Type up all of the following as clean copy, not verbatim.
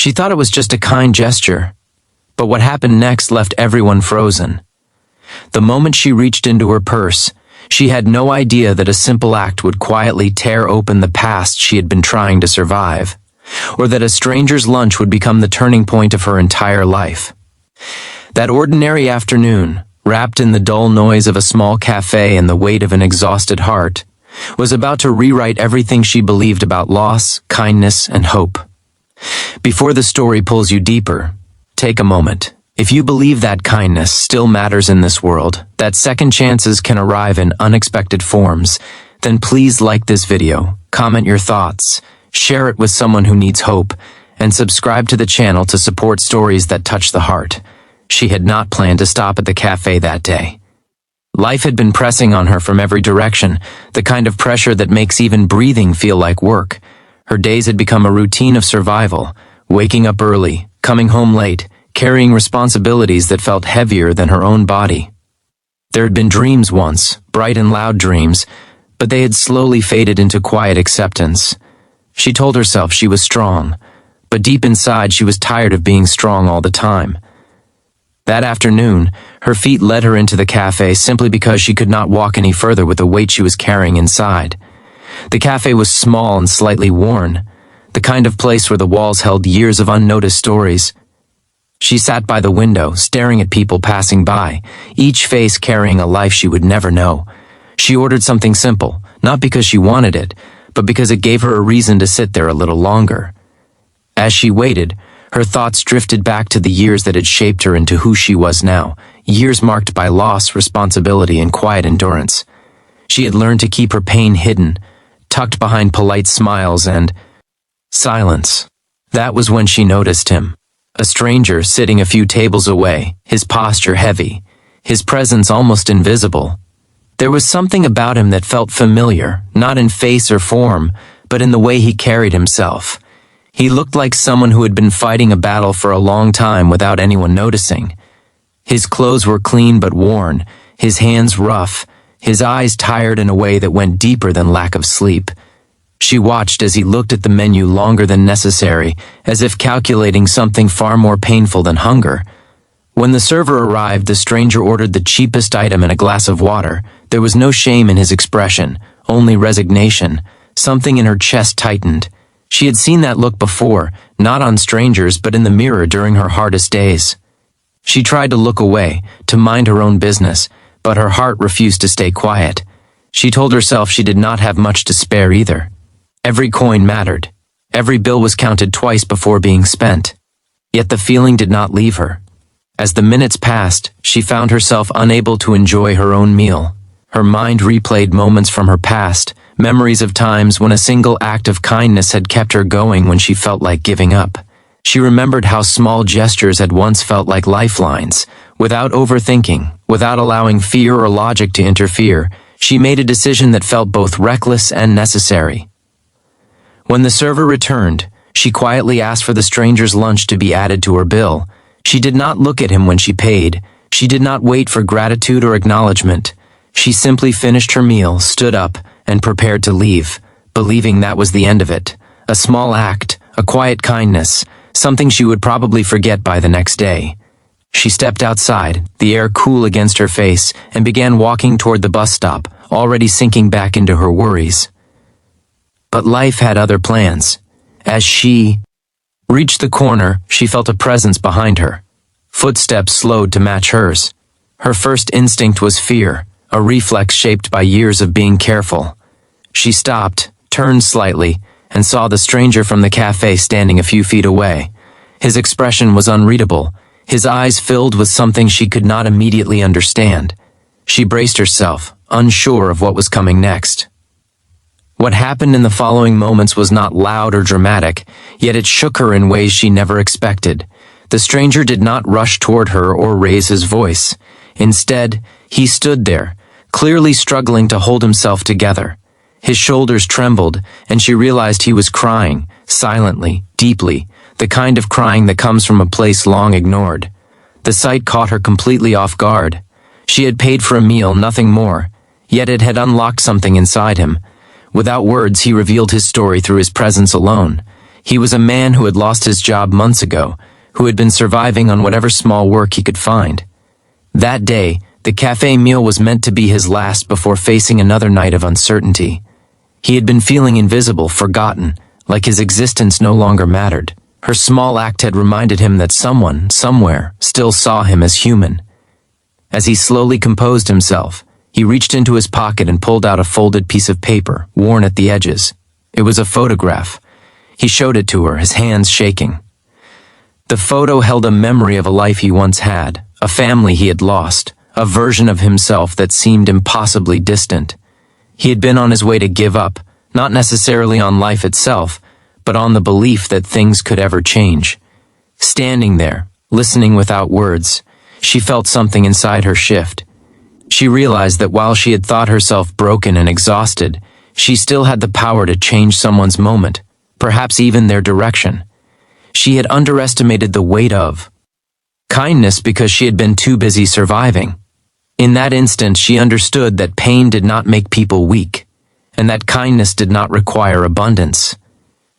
She thought it was just a kind gesture, but what happened next left everyone frozen. The moment she reached into her purse, she had no idea that a simple act would quietly tear open the past she had been trying to survive, or that a stranger's lunch would become the turning point of her entire life. That ordinary afternoon, wrapped in the dull noise of a small cafe and the weight of an exhausted heart, was about to rewrite everything she believed about loss, kindness, and hope. Before the story pulls you deeper, take a moment. If you believe that kindness still matters in this world, that second chances can arrive in unexpected forms, then please like this video, comment your thoughts, share it with someone who needs hope, and subscribe to the channel to support stories that touch the heart. She had not planned to stop at the cafe that day. Life had been pressing on her from every direction, the kind of pressure that makes even breathing feel like work. Her days had become a routine of survival, waking up early, coming home late, carrying responsibilities that felt heavier than her own body. There had been dreams once, bright and loud dreams, but they had slowly faded into quiet acceptance. She told herself she was strong, but deep inside she was tired of being strong all the time. That afternoon, her feet led her into the cafe simply because she could not walk any further with the weight she was carrying inside. The cafe was small and slightly worn, the kind of place where the walls held years of unnoticed stories. She sat by the window, staring at people passing by, each face carrying a life she would never know. She ordered something simple, not because she wanted it, but because it gave her a reason to sit there a little longer. As she waited, her thoughts drifted back to the years that had shaped her into who she was now, years marked by loss, responsibility, and quiet endurance. She had learned to keep her pain hidden, tucked behind polite smiles and silence. That was when she noticed him. A stranger sitting a few tables away, his posture heavy, his presence almost invisible. There was something about him that felt familiar, not in face or form, but in the way he carried himself. He looked like someone who had been fighting a battle for a long time without anyone noticing. His clothes were clean but worn, his hands rough, his eyes tired in a way that went deeper than lack of sleep. She watched as he looked at the menu longer than necessary, as if calculating something far more painful than hunger. When the server arrived, the stranger ordered the cheapest item and a glass of water. There was no shame in his expression, only resignation. Something in her chest tightened. She had seen that look before, not on strangers but in the mirror during her hardest days. She tried to look away, to mind her own business, but her heart refused to stay quiet. She told herself she did not have much to spare either. Every coin mattered. Every bill was counted twice before being spent. Yet the feeling did not leave her. As the minutes passed, she found herself unable to enjoy her own meal. Her mind replayed moments from her past, memories of times when a single act of kindness had kept her going when she felt like giving up. She remembered how small gestures had once felt like lifelines. Without overthinking, without allowing fear or logic to interfere, she made a decision that felt both reckless and necessary. When the server returned, she quietly asked for the stranger's lunch to be added to her bill. She did not look at him when she paid. She did not wait for gratitude or acknowledgement. She simply finished her meal, stood up, and prepared to leave, believing that was the end of it. A small act, a quiet kindness, something she would probably forget by the next day. She stepped outside, the air cool against her face, and began walking toward the bus stop, already sinking back into her worries. But life had other plans. As she reached the corner, she felt a presence behind her. Footsteps slowed to match hers. Her first instinct was fear, a reflex shaped by years of being careful. She stopped, turned slightly, and saw the stranger from the cafe standing a few feet away. His expression was unreadable, his eyes filled with something she could not immediately understand. She braced herself, unsure of what was coming next. What happened in the following moments was not loud or dramatic, yet it shook her in ways she never expected. The stranger did not rush toward her or raise his voice. Instead, he stood there, clearly struggling to hold himself together. His shoulders trembled, and she realized he was crying, silently, deeply, the kind of crying that comes from a place long ignored. The sight caught her completely off guard. She had paid for a meal, nothing more, yet it had unlocked something inside him. Without words, he revealed his story through his presence alone. He was a man who had lost his job months ago, who had been surviving on whatever small work he could find. That day, the cafe meal was meant to be his last before facing another night of uncertainty. He had been feeling invisible, forgotten, like his existence no longer mattered. Her small act had reminded him that someone, somewhere, still saw him as human. As he slowly composed himself, he reached into his pocket and pulled out a folded piece of paper, worn at the edges. It was a photograph. He showed it to her, his hands shaking. The photo held a memory of a life he once had, a family he had lost, a version of himself that seemed impossibly distant. He had been on his way to give up, not necessarily on life itself, but on the belief that things could ever change. Standing there, listening without words, she felt something inside her shift. She realized that while she had thought herself broken and exhausted, she still had the power to change someone's moment, perhaps even their direction. She had underestimated the weight of kindness because she had been too busy surviving. In that instant, she understood that pain did not make people weak, and that kindness did not require abundance.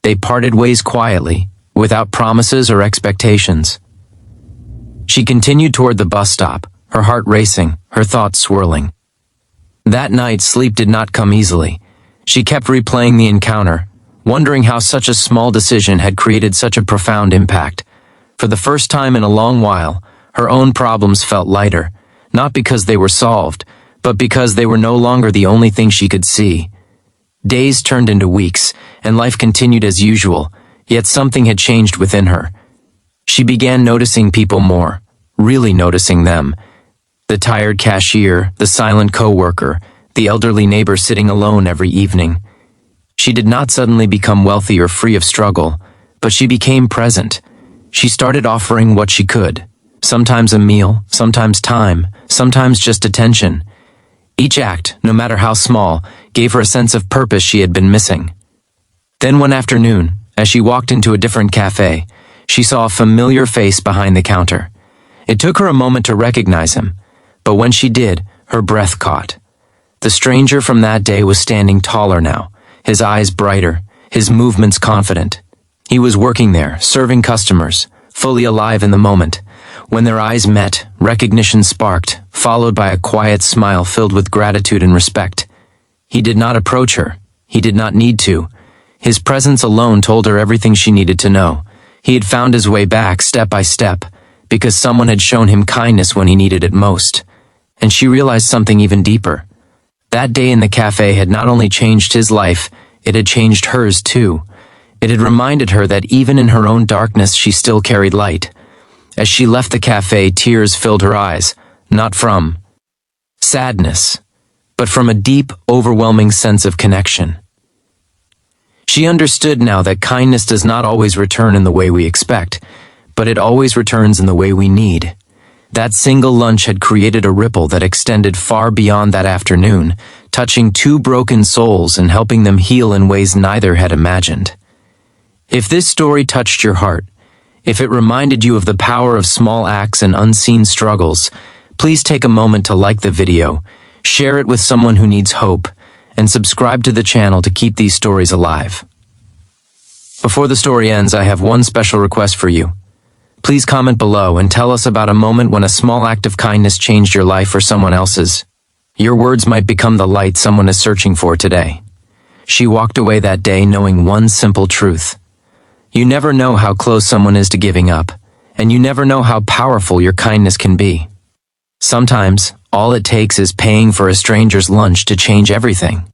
They parted ways quietly, without promises or expectations. She continued toward the bus stop, her heart racing, her thoughts swirling. That night, sleep did not come easily. She kept replaying the encounter, wondering how such a small decision had created such a profound impact. For the first time in a long while, her own problems felt lighter, not because they were solved, but because they were no longer the only thing she could see. Days turned into weeks, and life continued as usual, yet something had changed within her. She began noticing people more, really noticing them. The tired cashier, the silent coworker, the elderly neighbor sitting alone every evening. She did not suddenly become wealthy or free of struggle, but she became present. She started offering what she could, sometimes a meal, sometimes time, sometimes just attention. Each act, no matter how small, gave her a sense of purpose she had been missing. Then one afternoon, as she walked into a different cafe, she saw a familiar face behind the counter. It took her a moment to recognize him, but when she did, her breath caught. The stranger from that day was standing taller now, his eyes brighter, his movements confident. He was working there, serving customers, fully alive in the moment. When their eyes met, recognition sparked, followed by a quiet smile filled with gratitude and respect. He did not approach her. He did not need to. His presence alone told her everything she needed to know. He had found his way back step by step, because someone had shown him kindness when he needed it most. And she realized something even deeper. That day in the cafe had not only changed his life, it had changed hers too. It had reminded her that even in her own darkness she still carried light. As she left the cafe, tears filled her eyes, not from sadness, but from a deep, overwhelming sense of connection. She understood now that kindness does not always return in the way we expect, but it always returns in the way we need. That single lunch had created a ripple that extended far beyond that afternoon, touching two broken souls and helping them heal in ways neither had imagined. If this story touched your heart, if it reminded you of the power of small acts and unseen struggles, please take a moment to like the video, share it with someone who needs hope, and subscribe to the channel to keep these stories alive. Before the story ends, I have one special request for you. Please comment below and tell us about a moment when a small act of kindness changed your life or someone else's. Your words might become the light someone is searching for today. She walked away that day knowing one simple truth. You never know how close someone is to giving up, and you never know how powerful your kindness can be. Sometimes, all it takes is paying for a stranger's lunch to change everything.